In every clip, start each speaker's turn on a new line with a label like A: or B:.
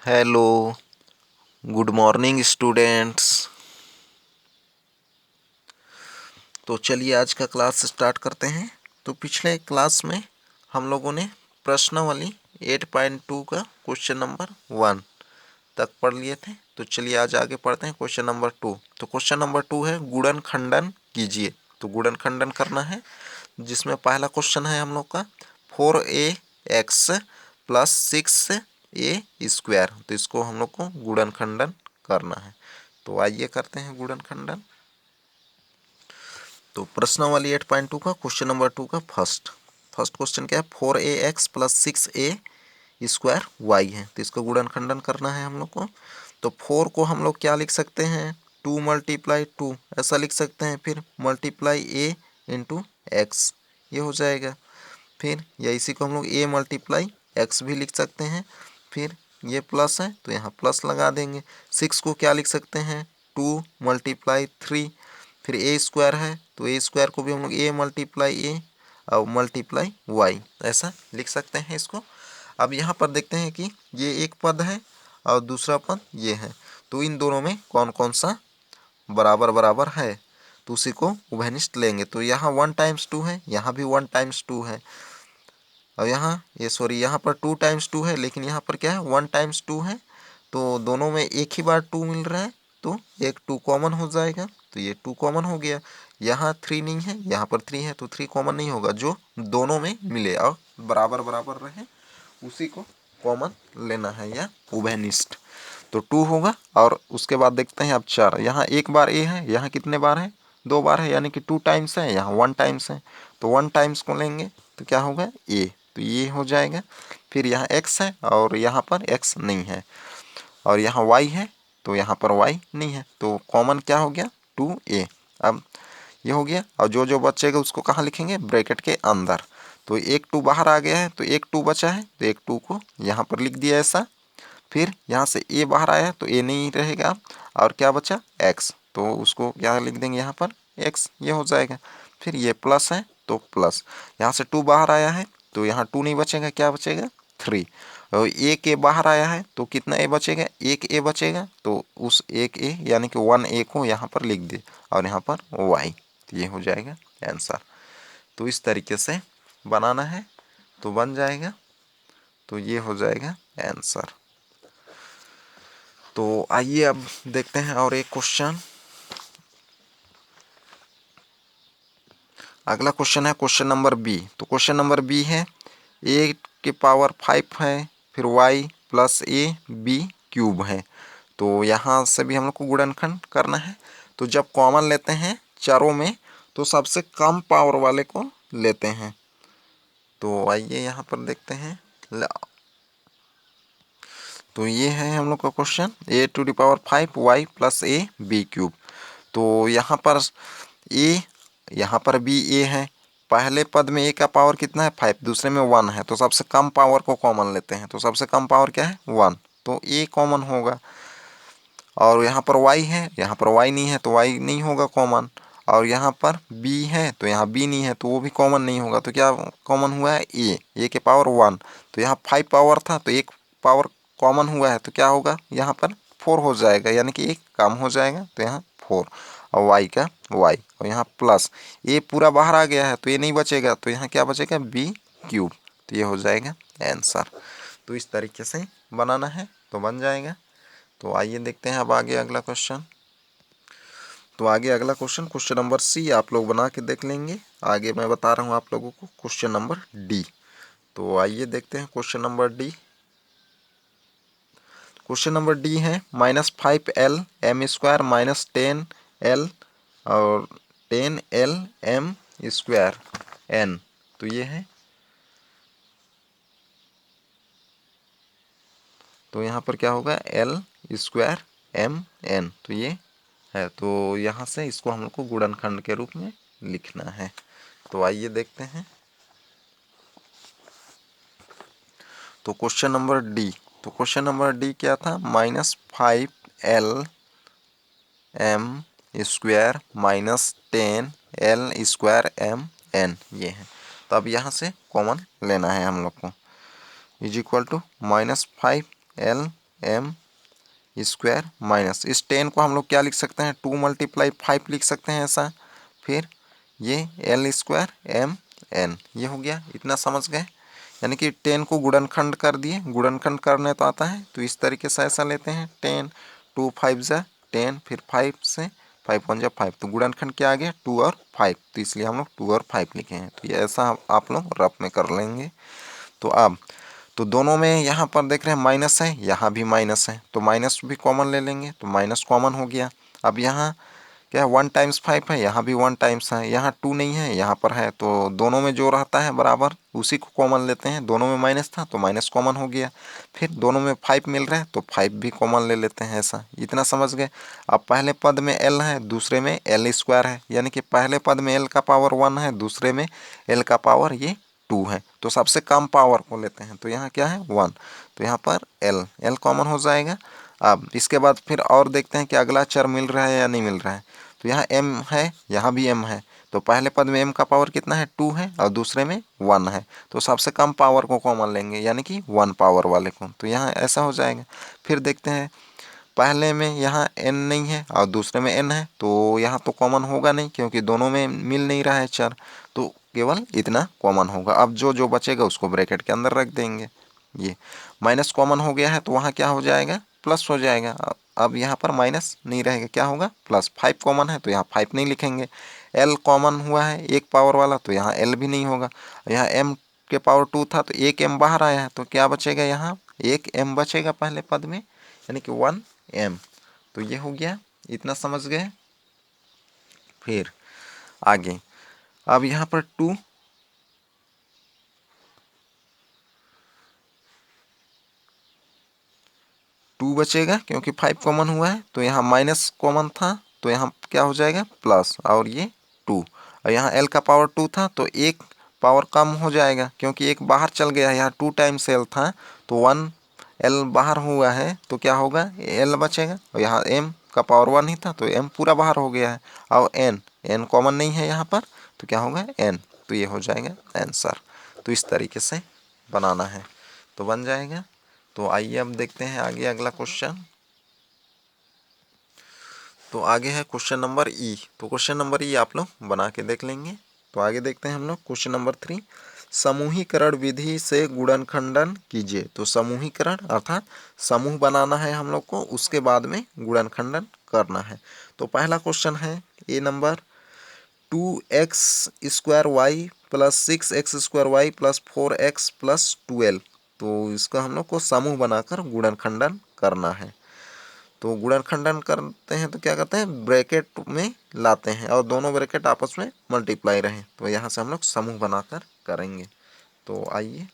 A: Hello, good morning students. तो चलिए आज का क्लास स्टार्ट करते हैं। तो पिछले क्लास में हम लोगों ने प्रश्नावली 8.2 का क्वेश्चन नंबर 1 तक पढ़ लिए थे। तो चलिए आज आगे पढ़ते हैं क्वेश्चन नंबर 2। तो क्वेश्चन नंबर 2 है गुणन खंडन कीजिए। तो गुणन खंडन करना है, जिसमें पहला क्वेश्चन है हम लोग का 4ax प्लस 6a²। तो इसको हम लोग को गुणन खंडन करना है। तो आइए करते हैं गुणन खंडन। तो प्रश्नावली 8.2 का क्वेश्चन नंबर 2 का फर्स्ट क्वेश्चन क्या है, 4ax प्लस 6a² है। तो इसका गुणन खंडन करना है हम लोग को। तो 4 को हम लोग क्या लिख सकते हैं, 2 मल्टीप्लाई 2 ऐसा लिख सकते हैं। फिर मल्टीप्लाई a इंटू एक्स, ये हो जाएगा। फिर या इसी को हम लोग a मल्टीप्लाई एक्स भी लिख सकते हैं। फिर ये प्लस है तो यहाँ प्लस लगा देंगे। 6 को क्या लिख सकते हैं, 2 मल्टीप्लाई 3। फिर a² है तो a² को भी हम लोग a मल्टीप्लाई a और मल्टीप्लाई y ऐसा लिख सकते हैं इसको। अब यहाँ पर देखते हैं कि ये एक पद है और दूसरा पद ये है, तो इन दोनों में कौन कौन सा बराबर बराबर है, तो उसी को उभयनिष्ठ लेंगे। तो यहाँ 1 टाइम्स 2 है, यहाँ भी 1 टाइम्स 2 है। और यहाँ पर 2 टाइम्स 2 है, लेकिन यहाँ पर क्या है 1 टाइम्स 2 है। तो दोनों में एक ही बार 2 मिल रहा है, तो एक 2 कॉमन हो जाएगा। तो ये 2 कॉमन हो गया। यहाँ 3 नहीं है, यहाँ पर 3 है, तो 3 कॉमन नहीं होगा। जो दोनों में मिले और बराबर बराबर रहे उसी को कॉमन लेना है या उभयनिष्ठ। तो 2 होगा। और उसके बाद देखते हैं अब 4। यहाँ एक बार ए है, यहाँ कितने बार है, 2 बार है, यानी कि 2 टाइम्स है, यहाँ 1 टाइम्स है। तो 1 टाइम्स को लेंगे तो क्या होगा ए, तो ये हो जाएगा। फिर यहाँ x है और यहाँ पर x नहीं है, और यहाँ y है तो यहाँ पर y नहीं है। तो कॉमन क्या हो गया 2a। अब ये हो गया, और जो जो बचेगा उसको कहाँ लिखेंगे, ब्रैकेट के अंदर। तो एक 2 बाहर आ गया है तो एक 2 बचा है, तो एक 2 को यहाँ पर लिख दिया ऐसा। फिर यहाँ से a बाहर आया तो a नहीं रहेगा, और क्या बचा x, तो उसको क्या लिख देंगे यहाँ पर x, ये हो जाएगा। फिर ये प्लस है तो प्लस, यहाँ से 2 बाहर आया है तो यहाँ 2 नहीं बचेगा, क्या बचेगा 3। और एक ए बाहर आया है तो कितना ए बचेगा, एक ए बचेगा। तो उस एक ए यानी कि 1a को यहाँ पर लिख दे, और यहाँ पर y, तो ये हो जाएगा आंसर। तो इस तरीके से बनाना है तो बन जाएगा। तो ये हो जाएगा आंसर। तो आइए अब देखते हैं और एक क्वेश्चन। अगला क्वेश्चन है क्वेश्चन नंबर बी। तो क्वेश्चन नंबर बी है a के पावर 5 है, फिर y प्लस ab³ है। तो यहाँ से भी हम लोग को गुणनखंड करना है। तो जब कॉमन लेते हैं चारों में तो सबसे कम पावर वाले को लेते हैं। तो आइए यहाँ पर देखते हैं। तो ये है हम लोग का question, a⁵ y plus ab³। तो यहाँ पर a, यहाँ पर भी a है। पहले पद में a का पावर कितना है 5, दूसरे में 1 है, तो सबसे कम पावर को कॉमन लेते हैं। तो सबसे कम पावर क्या है 1, तो a कॉमन होगा। और यहाँ पर y है, यहाँ पर y नहीं है तो y नहीं होगा कॉमन। और यहाँ पर b है तो यहाँ b नहीं है, तो वो भी कॉमन नहीं होगा। तो क्या कॉमन हुआ है a के पावर 1। तो यहाँ 5 पावर था तो एक पावर कॉमन हुआ है, तो क्या होगा यहाँ पर 4 हो जाएगा, यानी कि एक कम हो जाएगा। तो यहाँ 4 और y का y, और यहाँ प्लस a पूरा बाहर आ गया है तो ये नहीं बचेगा, तो यहाँ क्या बचेगा b³। तो ये हो जाएगा आंसर। तो इस तरीके से बनाना है तो बन जाएगा। तो आइए देखते हैं अब आगे अगला क्वेश्चन। तो आगे अगला क्वेश्चन क्वेश्चन नंबर सी आप लोग बना के देख लेंगे। आगे मैं बता रहा हूँ आप लोगों को क्वेश्चन नंबर डी। तो आइए देखते हैं question number D. Question number D है -5l m² माइनस 10l और 10l m² n। तो ये है, तो यहाँ पर क्या होगा l² m n, तो ये है। तो यहाँ से इसको हम लोग को गुणनखंड के रूप में लिखना है। तो आइए देखते हैं। तो क्वेश्चन नंबर डी, तो क्वेश्चन नंबर डी क्या था, -5l m² minus 10l² m n, ये है। तो अब यहाँ से कॉमन लेना है हम लोग को, is equal to -5l M square minus, इस 10 को हम लोग क्या लिख सकते हैं, 2 × 5 लिख सकते हैं ऐसा। फिर ये एल स्क्वायर एम एन, ये हो गया। इतना समझ गए, यानी कि 10 को गुणनखंड कर दिए, गुणनखंड करने तो आता है, तो इस तरीके से ऐसा लेते हैं 10, 2 5 जा 10, फिर 5 से 5 1 जा 5, तो गुणनखंड क्या आ गया 2 और 5, तो इसलिए हम लोग 2 और 5 लिखे हैं। तो ये ऐसा आप लोग रफ में कर लेंगे। तो अब तो दोनों में यहाँ पर देख रहे हैं माइनस है, यहाँ भी माइनस है, तो माइनस भी कॉमन ले लेंगे, तो माइनस कॉमन हो गया। अब यहाँ क्या है 1 × 5 है, यहाँ भी 1 टाइम्स है, यहाँ 2 नहीं है, यहाँ पर है, तो दोनों में जो रहता है बराबर उसी को कॉमन लेते हैं। दोनों में माइनस था तो माइनस कॉमन हो गया। फिर दोनों में 5 मिल रहा है तो 5 भी कॉमन ले लेते हैं ऐसा। इतना समझ गए। अब पहले पद में l है, दूसरे में l स्क्वायर है, यानी कि पहले पद में l का पावर 1 है, दूसरे में l का पावर ये 2 है, तो सबसे कम पावर को लेते हैं, तो यहाँ क्या है 1, तो यहाँ पर l कॉमन हो जाएगा। अब इसके बाद फिर और देखते हैं कि अगला चर मिल रहा है या नहीं मिल रहा है। तो यहाँ m है, यहाँ भी m है, तो पहले पद में m का पावर कितना है 2 है और दूसरे में 1 है, तो सबसे कम पावर को कॉमन लेंगे, यानी कि 1 पावर वाले को, तो यहाँ ऐसा हो जाएगा। फिर देखते हैं पहले में यहाँ n नहीं है और दूसरे में n है, तो यहाँ तो कॉमन होगा नहीं क्योंकि दोनों में मिल नहीं रहा है चर, तो केवल इतना कॉमन होगा। अब जो जो बचेगा उसको ब्रैकेट के अंदर रख देंगे। ये माइनस कॉमन हो गया है तो वहाँ क्या हो जाएगा प्लस हो जाएगा। अब यहाँ पर माइनस नहीं रहेगा, क्या होगा प्लस। 5 कॉमन है तो यहाँ 5 नहीं लिखेंगे। l कॉमन हुआ है एक पावर वाला, तो यहाँ l भी नहीं होगा। यहाँ m के पावर 2 था तो एक m बाहर आया है, तो क्या बचेगा यहाँ एक m बचेगा पहले पद में, यानी कि 1 m। तो ये हो गया, इतना समझ गए। फिर आगे अब यहाँ पर 2 बचेगा क्योंकि 5 कॉमन हुआ है, तो यहाँ माइनस कॉमन था तो यहाँ क्या हो जाएगा प्लस, और ये 2, और यहाँ l का पावर 2 था तो एक पावर कम हो जाएगा क्योंकि एक बाहर चल गया, यहाँ 2 टाइम्स l था तो 1 l बाहर हुआ है, तो क्या होगा l बचेगा, और यहाँ m का पावर 1 ही था तो m पूरा बाहर हो गया है, और n कॉमन नहीं है यहाँ पर, तो क्या होगा n, तो ये हो जाएगा आंसर। तो इस तरीके से बनाना है तो बन जाएगा। तो आइए अब देखते हैं आगे अगला क्वेश्चन। तो आगे है क्वेश्चन नंबर ई। तो क्वेश्चन नंबर ई आप लोग बना के देख लेंगे। तो आगे देखते हैं हम लोग क्वेश्चन नंबर 3, समूहीकरण विधि से गुणनखंडन कीजिए। तो समूहीकरण अर्थात समूह बनाना है हम लोग को, उसके बाद में गुणनखंडन करना है। तो पहला क्वेश्चन है ए number 2x² y + 6x² y + 4x + 12। तो इसका हम लोग को समूह बनाकर गुणनखंडन करना है। तो गुणनखंडन करते हैं तो क्या करते हैं ब्रैकेट में लाते हैं और दोनों ब्रैकेट आपस में मल्टीप्लाई रहें, तो यहाँ से हम लोग समूह बनाकर करेंगे। तो आइए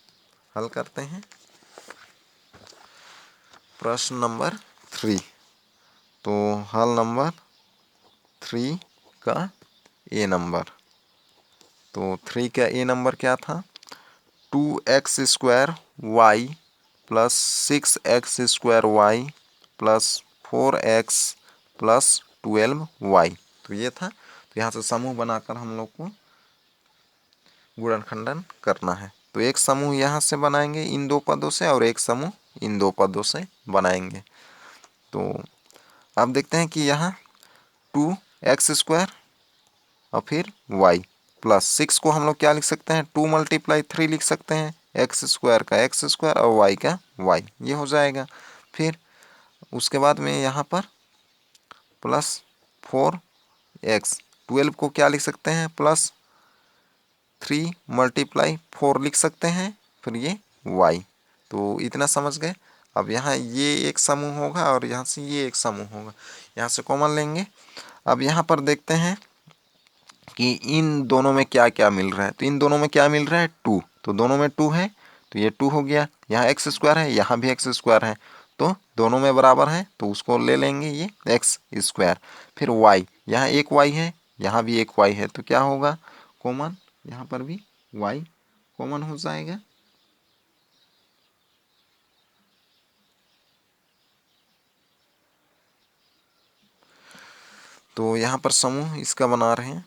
A: हल करते हैं प्रश्न नंबर 3। तो हल नंबर 3 का ए नंबर, तो 3 का ए नंबर क्या था 2x² y + 6x² y + 4x + 12y। तो ये था। तो यहाँ से समूह बनाकर हम लोग को गुणनखंडन करना है। तो एक समूह यहाँ से बनाएंगे इन दो पदों से और एक समूह इन दो पदों से बनाएंगे। तो अब देखते हैं कि यहाँ 2x² और फिर y + 6 को हम लोग क्या लिख सकते हैं 2 × 3 लिख सकते हैं, x² का x² और y का y, ये हो जाएगा। फिर उसके बाद में यहाँ पर +4x, 12 को क्या लिख सकते हैं +3 × 4 लिख सकते हैं, फिर ये y। तो इतना समझ गए। अब यहाँ ये एक समूह होगा और यहाँ से ये एक समूह होगा, यहाँ से कॉमन लेंगे। अब यहाँ पर देखते हैं कि इन दोनों में क्या क्या मिल रहा है। तो इन दोनों में क्या मिल रहा है 2, तो दोनों में 2 है तो ये 2 हो गया। यहाँ x² है, यहाँ भी x² है, तो दोनों में बराबर है तो उसको ले लेंगे ये x²। फिर y, यहाँ एक y है, यहाँ भी एक y है, तो क्या होगा कॉमन, यहाँ पर भी y कॉमन हो जाएगा। तो यहाँ पर समूह इसका बना रहे हैं,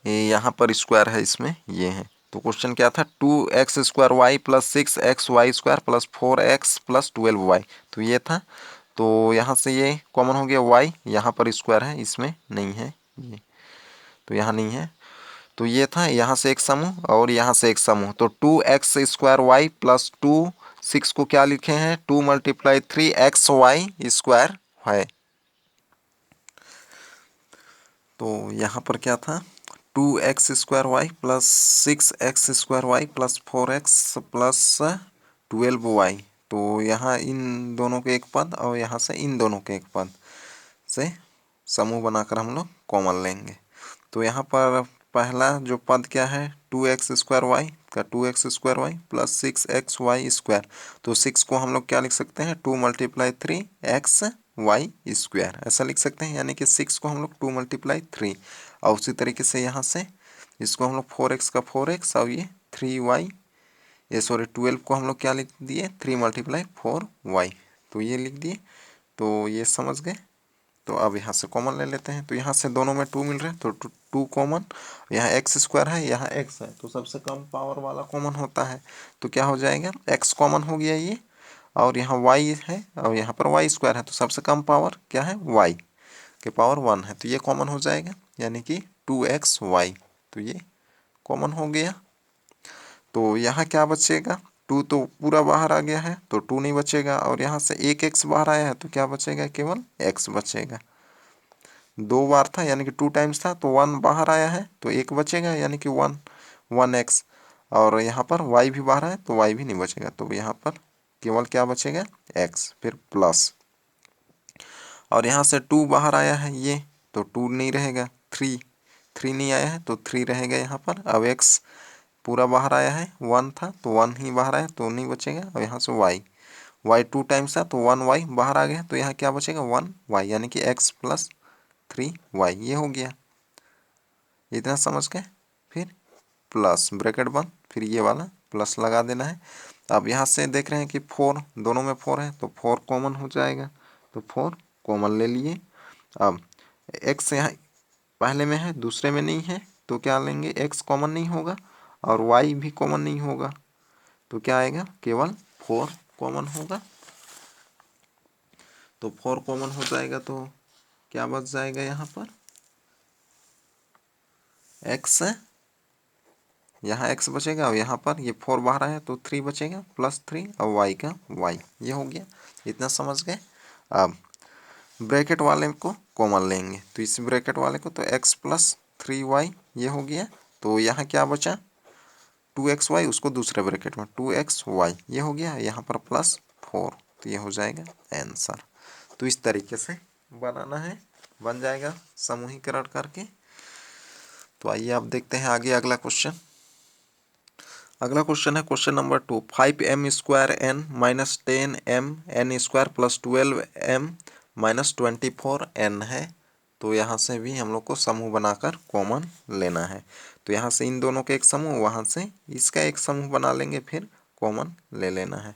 A: ये यहाँ पर स्क्वायर है इसमें ये है, तो क्वेश्चन क्या था, 2x² plus 6xy² plus 4x plus 12y, तो ये था। तो यहाँ से ये कॉमन हो गया y, यहाँ पर स्क्वायर है, इसमें नहीं है ये, तो यहाँ नहीं है। तो ये था, यहाँ से एक समूह और यहाँ से एक समूह, तो 2x² प्लस 6 को क्या लिखे हैं, 2 × 3xy² है। तो यहाँ पर क्या था, 2x² plus 6x² plus 4x plus 12y। तो यहाँ इन दोनों के एक पद और यहाँ से इन दोनों के एक पद से समूह बनाकर हम लोग कॉमन लेंगे। तो यहाँ पर पहला जो पद क्या है, 2x² का 2x² प्लस 6xy²। तो 6 को हम लोग क्या लिख सकते हैं, 2 × 3xy², ऐसा लिख सकते हैं, यानी कि 6 को हम लोग 2 × 3। और उसी तरीके से यहाँ से इसको हम लोग 4x का 4x और ये 3y, ये सॉरी 12 को हम लोग क्या लिख दिए, 3 × 4y, तो ये लिख दिए। तो ये समझ गए। तो अब यहाँ से कॉमन ले लेते हैं, तो यहाँ से दोनों में 2 मिल रहे हैं, तो 2 कॉमन, यहाँ x² है, यहाँ x है, तो सबसे कम पावर वाला कॉमन होता है, तो क्या हो जाएगा, x कॉमन हो गया ये, और यहाँ y है और यहाँ पर y² है, तो सबसे कम पावर क्या है, y के पावर 1 है, तो ये कॉमन हो जाएगा, यानी कि 2xy, तो ये कॉमन हो गया। तो यहाँ क्या बचेगा, 2 तो पूरा बाहर आ गया है, तो 2 नहीं बचेगा, और यहाँ से एक x बाहर आया है, तो क्या बचेगा, केवल x बचेगा। 2 बार था यानी कि 2 टाइम्स था, तो 1 बाहर आया है, तो 1 बचेगा, यानी कि 1x, और यहाँ पर y भी बाहर है, तो y भी नहीं बचेगा, तो यहाँ पर केवल क्या बचेगा, x, फिर प्लस, और यहाँ से 2 बाहर आया है ये, तो 2 नहीं रहेगा, 3 नहीं आया है, तो 3 रहेगा यहाँ पर। अब x पूरा बाहर आया है, 1 था, तो 1 ही बाहर आया, तो नहीं बचेगा, और यहाँ से y 2 टाइम्स था, तो 1y बाहर आ गया, तो यहाँ क्या बचेगा, 1y, यानी कि x प्लस 3y, ये हो गया, इतना समझ गए। फिर प्लस ब्रैकेट बंद, फिर ये वाला प्लस लगा देना है। अब यहाँ से देख रहे हैं कि 4, दोनों में 4 है, तो 4 कॉमन हो जाएगा, तो 4 कॉमन ले लिए। अब x यहाँ पहले में है, दूसरे में नहीं है, तो क्या लेंगे, x कॉमन नहीं होगा और y भी कॉमन नहीं होगा, तो क्या आएगा, केवल 4 कॉमन होगा। तो 4 कॉमन हो जाएगा, तो क्या बच जाएगा, यहाँ पर x, यहाँ x बचेगा, और यहाँ पर ये 4 बाहर आया, तो 3 बचेगा, प्लस 3 और y का y, ये हो गया, इतना समझ गए। अब ब्रैकेट वाले को कॉमन लेंगे, तो इस ब्रैकेट वाले को, तो x प्लस 3y, ये हो गया। तो यहाँ क्या बचा, 2xy, उसको दूसरे ब्रैकेट में 2xy, ये हो गया, यहाँ पर प्लस 4, तो ये हो जाएगा आंसर। तो इस तरीके से बनाना है, बन जाएगा समूहीकरण करके। तो आइए आप देखते हैं आगे अगला क्वेश्चन। अगला क्वेश्चन है question number 2, 5m² n minus 10m n² plus 12m minus 24n है। तो यहाँ से भी हम लोग को समूह बनाकर कॉमन लेना है। तो यहाँ से इन दोनों के एक समूह, वहाँ से इसका एक समूह बना लेंगे, फिर कॉमन ले लेना है।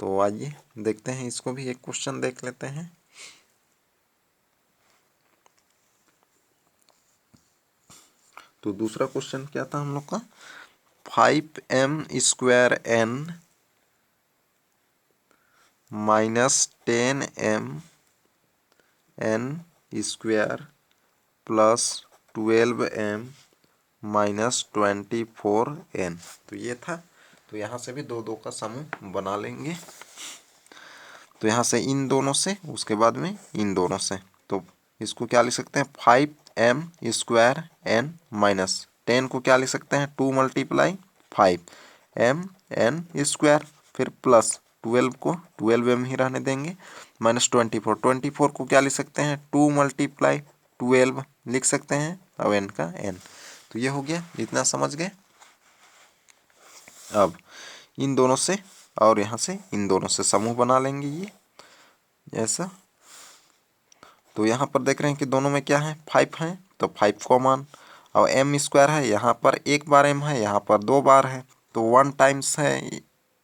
A: तो आइए देखते हैं, इसको भी एक क्वेश्चन देख लेते हैं। तो दूसरा क्वेश्चन क्या था हम लोग का, 5m² n minus 10m n² plus 12m minus 24n, तो ये था। तो यहाँ से भी 2 का समूह बना लेंगे। तो यहाँ से इन दोनों से, उसके बाद में इन दोनों से, तो इसको क्या लिख सकते हैं, 5m² n माइनस 10 को क्या लिख सकते हैं, 2 × 5m n², फिर प्लस 12 को 12m ही रहने देंगे, माइनस 24 को क्या लिख सकते हैं, 2 × 12 लिख सकते हैं, और n का n। तो ये हो गया, इतना समझ गए। अब इन दोनों से और यहाँ से इन दोनों से समूह बना लेंगे ये ऐसा। तो यहाँ पर देख रहे हैं कि दोनों में क्या है, 5 है, तो 5 कॉमन, और m² है, यहाँ पर एक बार m है, यहाँ पर 2 बार है, तो 1 टाइम्स है,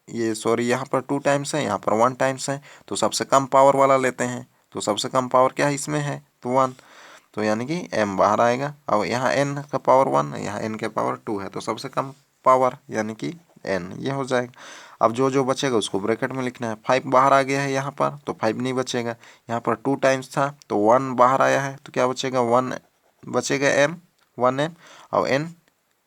A: ये सॉरी यहाँ पर 2 टाइम्स है, यहाँ पर 1 टाइम्स है, तो सबसे कम पावर वाला लेते हैं। तो सबसे कम पावर क्या है इसमें है, तो 1, तो यानी कि m बाहर आएगा, और यहाँ n का पावर 1, यहाँ n के पावर 2 है, तो सबसे कम पावर यानी कि n, ये हो जाएगा। अब जो जो बचेगा उसको ब्रैकेट में लिखना है। 5 बाहर आ गया है यहाँ पर तो 5 नहीं बचेगा। यहाँ पर 2 टाइम्स था तो 1 बाहर आया है तो क्या बचेगा, 1 बचेगा m, 1n, और n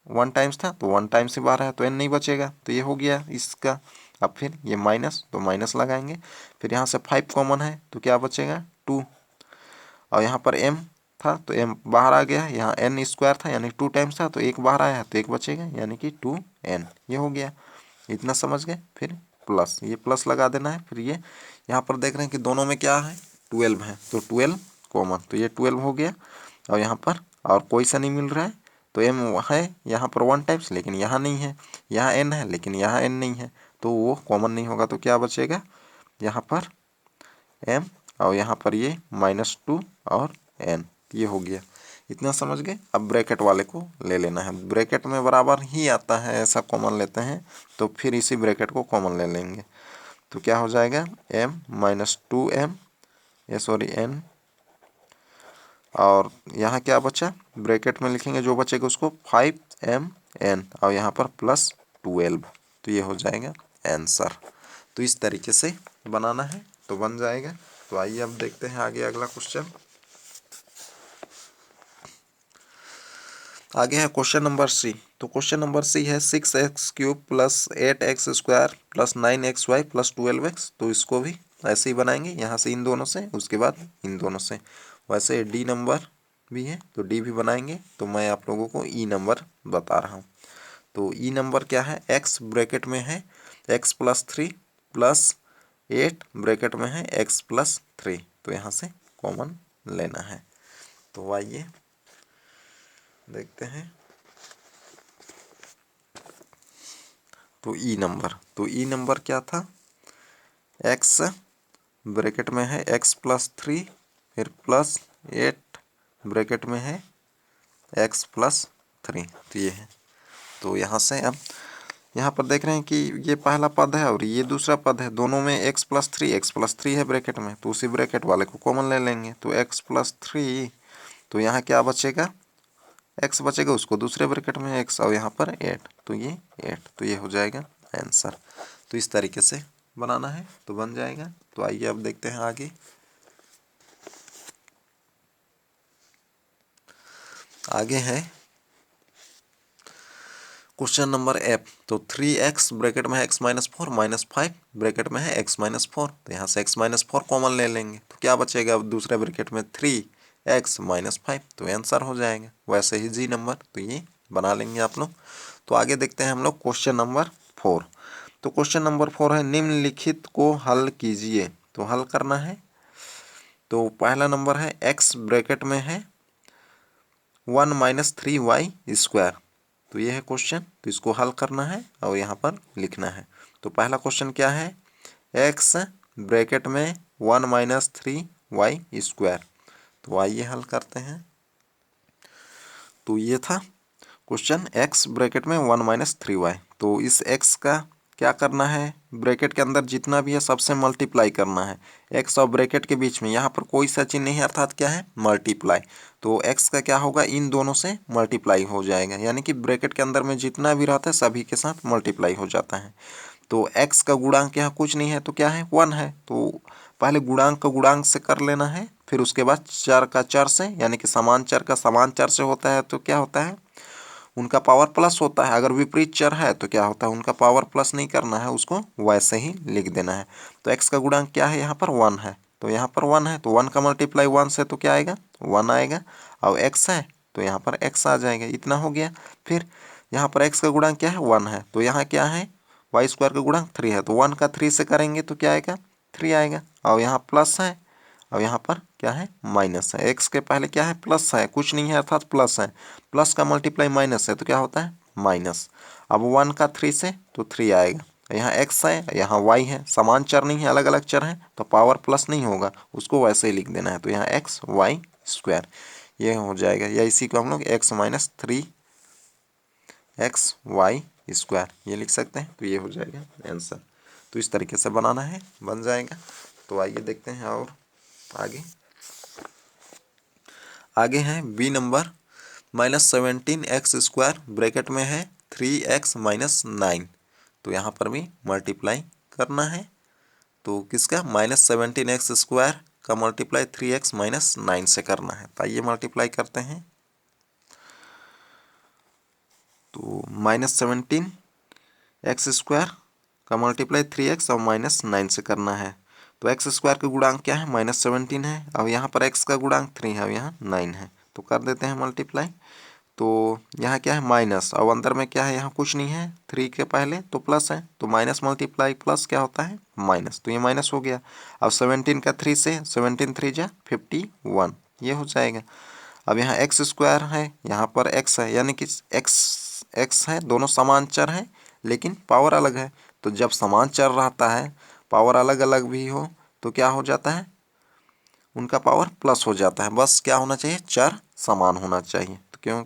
A: 1 टाइम्स था तो 1 टाइम्स ही बाहर है तो n नहीं बचेगा। तो ये हो गया इसका। अब फिर ये माइनस, तो माइनस लगाएंगे। फिर यहाँ से 5 कॉमन है तो क्या बचेगा, 2, और यहाँ पर m था तो m बाहर आ गया। यहाँ n स्क्वायर था यानी 2 टाइम्स था तो 1 बाहर आया है तो 1 बचेगा यानी कि 2n, ये हो गया। इतना समझ गए। फिर प्लस, ये प्लस लगा देना है। फिर ये यहाँ पर देख रहे हैं कि दोनों में क्या है, 12 है तो 12 कॉमन, तो ये 12 हो गया। और यहाँ पर और कोई सा नहीं मिल रहा है तो m है यहाँ पर 1 टाइम्स, लेकिन यहाँ नहीं है। यहाँ n है लेकिन यहाँ n नहीं है तो वो कॉमन नहीं होगा। तो क्या बचेगा यहाँ पर m, और यहाँ पर ये -2 और n, ये हो गया। इतना समझ गए। अब ब्रैकेट वाले को ले लेना है। ब्रैकेट में बराबर ही आता है, ऐसा कॉमन लेते हैं तो फिर इसी ब्रैकेट को कॉमन ले लेंगे। तो क्या हो जाएगा, m -2m, ये सॉरी n, और यहाँ क्या बचा, ब्रैकेट में लिखेंगे जो बचेगा उसको 5mn, और यहाँ पर +12, तो ये हो जाएगा आंसर। तो इस तरीके से बनाना है तो बन जाएगा। तो आइए अब देखते हैं आगे अगला क्वेश्चन। आगे है क्वेश्चन नंबर सी। तो क्वेश्चन नंबर सी है 6x³ + 8x² + 9xy + 12x। तो इसको भी ऐसे ही बनाएंगे, यहाँ से इन दोनों से, उसके बाद इन दोनों से। वैसे डी नंबर भी है तो डी भी बनाएंगे। तो मैं आप लोगों को ई नंबर बता रहा हूँ। तो ई नंबर क्या है, x ब्रैकेट में है x + 3 + 8 ब्रैकेट में है x + 3। तो यहाँ से कॉमन लेना है। तो आइए देखते हैं। तो ई नंबर क्या था, x ब्रैकेट में है x + 3 फिर +8 ब्रैकेट में है x + 3। तो ये है। तो यहाँ से अब यहाँ पर देख रहे हैं कि ये पहला पद है और ये दूसरा पद है, दोनों में x + 3 है ब्रैकेट में, तो उसी ब्रैकेट वाले को कॉमन ले लेंगे। तो x + 3, तो यहाँ क्या बचेगा, x बचेगा, उसको दूसरे ब्रैकेट में x, और यहाँ पर 8, तो ये 8, तो ये हो जाएगा आंसर। तो इस तरीके से बनाना है तो बन जाएगा। तो आइए अब देखते हैं आगे। आगे है क्वेश्चन नंबर एफ। तो 3x ब्रैकेट में है x - 4 -5 ब्रैकेट में है x - 4। तो यहाँ से x - 4 कॉमन ले लेंगे तो क्या बचेगा, अब दूसरे ब्रैकेट में 3x - 5, तो आंसर हो जाएगा। वैसे ही जी नंबर, तो ये बना लेंगे आप लोग। तो आगे देखते हैं हम लोग क्वेश्चन नंबर 4। तो क्वेश्चन नंबर 4 है निम्नलिखित को हल कीजिए। तो हल करना है। तो पहला नंबर है x ब्रैकेट में है 1 - 3y²। तो ये है क्वेश्चन, तो इसको हल करना है और यहाँ पर लिखना है। तो पहला क्वेश्चन क्या है, x ब्रैकेट में 1 - 3y²। तो आइए हल करते हैं। तो ये था क्वेश्चन, x ब्रैकेट में 1 - 3y। तो इस x का क्या करना है, ब्रैकेट के अंदर जितना भी है सबसे मल्टीप्लाई करना है। x और ब्रैकेट के बीच में यहाँ पर कोई सा चिन्ह नहीं है, अर्थात क्या है, मल्टीप्लाई। तो x का क्या होगा, इन दोनों से मल्टीप्लाई हो जाएगा, यानी कि ब्रैकेट के अंदर में जितना भी रहता है सभी के साथ मल्टीप्लाई हो जाता है। तो x का गुणांक यहाँ कुछ नहीं है तो क्या है, 1 है। तो पहले गुणांक का गुणांक से कर लेना है, फिर उसके बाद चर का चर से, यानी कि समान चर का समान चर से होता है तो क्या होता है, उनका पावर प्लस होता है। अगर विपरीत चर है तो क्या होता है, उनका पावर प्लस नहीं करना है, उसको वैसे ही लिख देना है। तो x का गुणांक क्या है, यहाँ पर 1 है, तो यहाँ पर 1 है तो 1 का मल्टीप्लाई 1 से तो क्या आएगा, 1 आएगा। और x है तो यहाँ पर x आ जाएगा। इतना हो गया। फिर यहाँ पर x का गुणांक क्या है, 1 है, तो यहाँ क्या है, y² का गुणांक 3 है, तो 1 का 3 से करेंगे तो क्या आएगा, 3 आएगा। और यहाँ प्लस है और यहाँ पर क्या है, माइनस है। x के पहले क्या है, प्लस है, कुछ नहीं है अर्थात प्लस है। प्लस का मल्टीप्लाई माइनस है तो क्या होता है, माइनस। अब 1 का 3 से तो 3 आएगा। यहाँ x है, यहाँ y है, समान चर नहीं है, अलग अलग चर हैं तो पावर प्लस नहीं होगा, उसको वैसे ही लिख देना है। तो यहाँ x(y²) ये हो जाएगा, या इसी को हम लोग x - 3xy² ये लिख सकते हैं। तो ये हो जाएगा आंसर। तो इस तरीके से बनाना है, बन जाएगा। तो आइए देखते हैं और आगे है बी नंबर, -17x² ब्रैकेट में है 3x माइनस 9, तो यहाँ पर भी मल्टीप्लाई करना है। तो किसका -17x² का मल्टीप्लाई 3x माइनस 9 से करना है। तो आइए मल्टीप्लाई करते हैं। तो -17x² का मल्टीप्लाई 3x और -9 से करना है। तो x² का गुणांक क्या है, -17 है। अब यहाँ पर x का गुणांक 3 है और यहाँ 9 है, तो कर देते हैं मल्टीप्लाई। तो यहाँ क्या है माइनस, और अंदर में क्या है, यहाँ कुछ नहीं है, 3 के पहले तो प्लस है, तो माइनस मल्टीप्लाई प्लस क्या होता है माइनस, तो ये माइनस हो गया। अब 17 का 3 से 17 3 जा 51, ये हो जाएगा। अब यहाँ x² है, यहाँ पर x है, यानी कि x है, दोनों समान चर हैं लेकिन पावर अलग है। तो जब समान चर रहता है, पावर अलग अलग भी हो, तो क्या हो जाता है, उनका पावर प्लस हो जाता है। बस क्या होना चाहिए, चर समान होना चाहिए। तो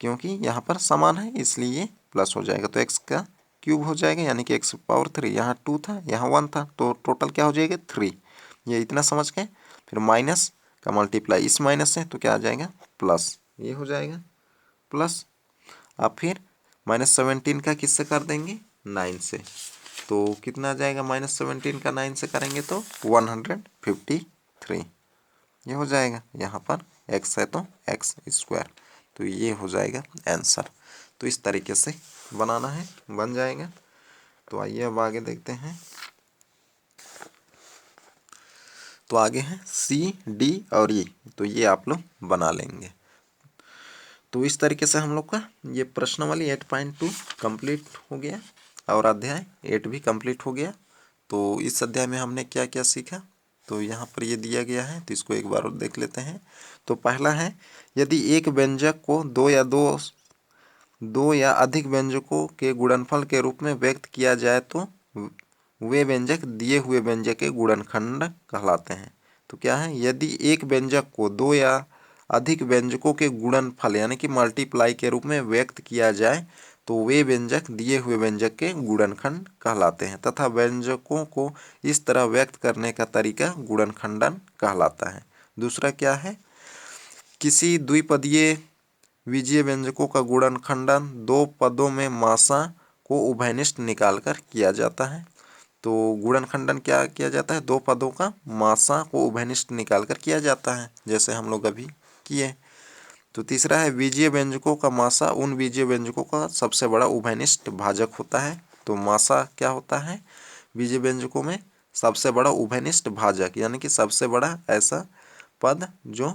A: क्योंकि यहाँ पर समान है इसलिए ये प्लस हो जाएगा। तो x का क्यूब हो जाएगा, यानी कि x पावर 3, यहाँ 2 था यहाँ 1 था, तो टोटल क्या हो जाएगा 3। ये इतना समझ के फिर माइनस का मल्टीप्लाई इस माइनस से, तो क्या आ जाएगा प्लस, ये हो जाएगा प्लस। अब फिर -17 का किससे कर देंगे, 9 से, तो कितना आ जाएगा, -17 का 9 से करेंगे तो 153, ये हो जाएगा। यहाँ पर x है तो x², तो ये हो जाएगा आंसर। तो इस तरीके से बनाना है, बन जाएगा। तो आइए अब आगे देखते हैं। तो आगे है C, D और E, तो ये आप लोग बना लेंगे। तो इस तरीके से हम लोग का ये प्रश्नावली 8.2 कंप्लीट हो गया और अध्याय 8 भी कंप्लीट हो गया। तो इस अध्याय में हमने क्या क्या सीखा, तो यहाँ पर ये दिया गया है, तो इसको एक बार और देख लेते हैं। तो पहला है, यदि एक व्यंजक को दो या अधिक व्यंजकों के गुणनफल के रूप में व्यक्त किया जाए तो वे व्यंजक दिए हुए व्यंजक के गुणनखंड कहलाते हैं। तो क्या है, यदि एक व्यंजक को दो या अधिक व्यंजकों के गुणनफल यानी कि मल्टीप्लाई के रूप में व्यक्त किया जाए तो वे व्यंजक दिए हुए व्यंजक के गुणनखंड कहलाते हैं, तथा व्यंजकों को इस तरह व्यक्त करने का तरीका गुणनखंडन कहलाता है। दूसरा क्या है, किसी द्विपदीय बीजीय व्यंजकों का गुणनखंडन दो पदों में मासा को उभयनिष्ठ निकालकर किया जाता है। तो गुणनखंडन क्या किया जाता है, दो पदों का मासा को उभयनिष्ठ निकालकर किया जाता है, जैसे हम लोग अभी किए। तो तीसरा है, बीजीय व्यंजकों का मासा उन बीजीय व्यंजकों का सबसे बड़ा उभयनिष्ठ भाजक होता है। तो मासा क्या होता है, बीजीय व्यंजकों में सबसे बड़ा उभयनिष्ठ भाजक, यानी कि सबसे बड़ा ऐसा पद जो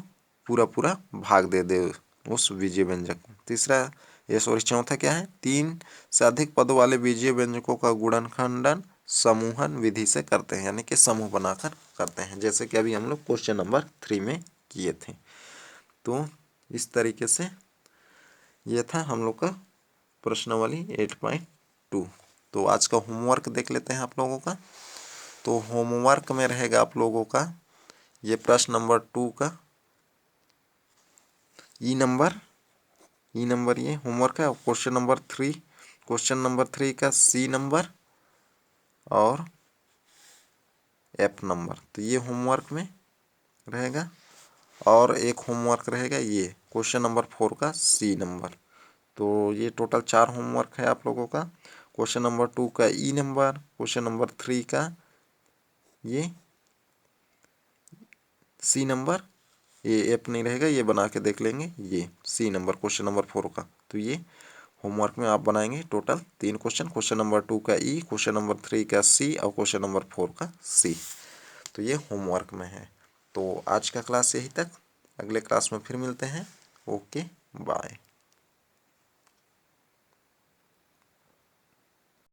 A: पूरा पूरा भाग दे दे उस बीजीय व्यंजक को। तीसरा ये चौथा क्या है, 3 से अधिक पदों वाले बीजीय व्यंजकों का गुणनखंडन समूहन विधि से करते हैं, यानी कि समूह बनाकर करते हैं, जैसे कि अभी हम लोग क्वेश्चन नंबर 3 में किए थे। तो इस तरीके से ये था हम लोग का प्रश्नावली 8.2। तो आज का होमवर्क देख लेते हैं आप लोगों का। तो होमवर्क में रहेगा आप लोगों का ये प्रश्न नंबर 2 का ई नंबर ये होमवर्क है। क्वेश्चन नंबर 3 का सी नंबर और एफ नंबर, तो ये होमवर्क में रहेगा। और एक होमवर्क रहेगा ये क्वेश्चन नंबर 4 का सी नंबर। तो ये टोटल 4 होमवर्क है आप लोगों का। क्वेश्चन नंबर 2 का ई नंबर, क्वेश्चन नंबर 3 का ये सी नंबर, ये एफ नहीं रहेगा, ये बना के देख लेंगे, ये सी नंबर क्वेश्चन नंबर 4 का। तो ये होमवर्क में आप बनाएंगे टोटल 3 क्वेश्चन नंबर 2 का ई, क्वेश्चन नंबर 3 का सी और क्वेश्चन नंबर 4 का सी। तो ये होमवर्क में है। तो आज का क्लास यही तक, अगले क्लास में फिर मिलते हैं। Okay bye.